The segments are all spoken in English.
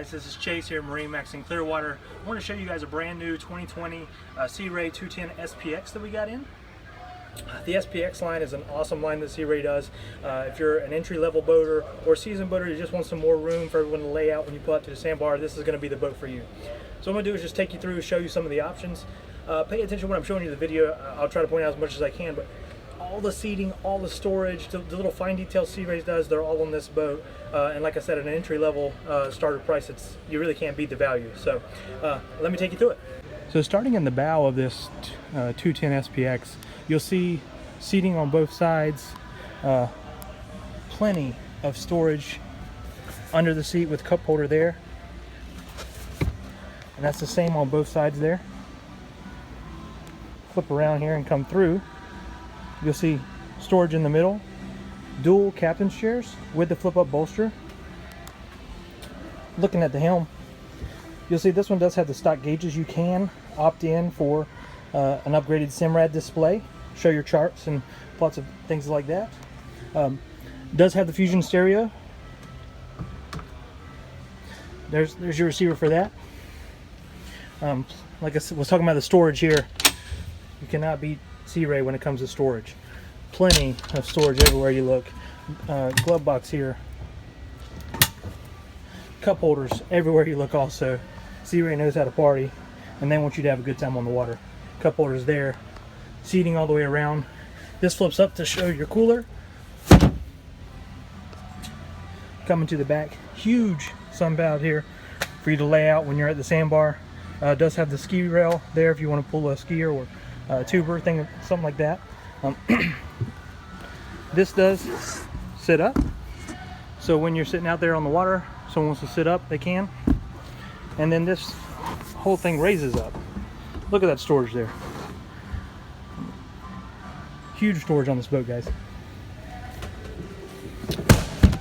guys, this is Chase here at MarineMax in Clearwater. I want to show you guys a brand new 2020 Sea Ray 210 SPX that we got in. The SPX line is an awesome line that Sea Ray does. If you're an entry-level boater or seasoned boater, you just want some more room for everyone to lay out when you pull out to the sandbar, this is going to be the boat for you. So what I'm going to do is just take you through, show you some of the options. Pay attention when I'm showing you the video. I'll try to point out as much as I can, but all the seating, all the storage, the little fine details Sea Ray does, they're all on this boat. And like I said, at an entry-level starter price, you really can't beat the value. So let me take you through it. So starting in the bow of this 210 SPX, you'll see seating on both sides, plenty of storage under the seat with cup holder there. And that's the same on both sides there. Flip around here and come through. You'll see storage in the middle, dual captain's chairs with the flip-up bolster. Looking at the helm, you'll see this one does have the stock gauges. You can opt in for an upgraded Simrad display, show your charts and lots of things like that. Does have the Fusion stereo. There's your receiver for that. Like I was talking about the storage here, you cannot beat Sea Ray when it comes to storage. Plenty of storage everywhere you look. Glove box here. Cup holders everywhere you look also. Sea Ray knows how to party, and they want you to have a good time on the water. Cup holders there. Seating all the way around. This flips up to show your cooler. Coming to the back. Huge sunbed here for you to lay out when you're at the sandbar. Does have the ski rail there if you want to pull a skier or tuber thing, something like that. This does sit up, so when you're sitting out there on the water, someone wants to sit up, they can. And then this whole thing raises up. Look at that storage there. Huge storage on this boat, guys.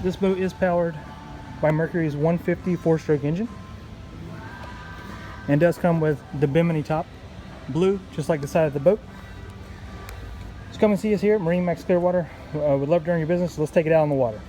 This boat is powered by Mercury's 150 4-stroke engine and does come with the bimini top, blue, just like the side of the boat. Just come and see us here at MarineMax Clearwater. We'd love to earn your business, so let's take it out on the water.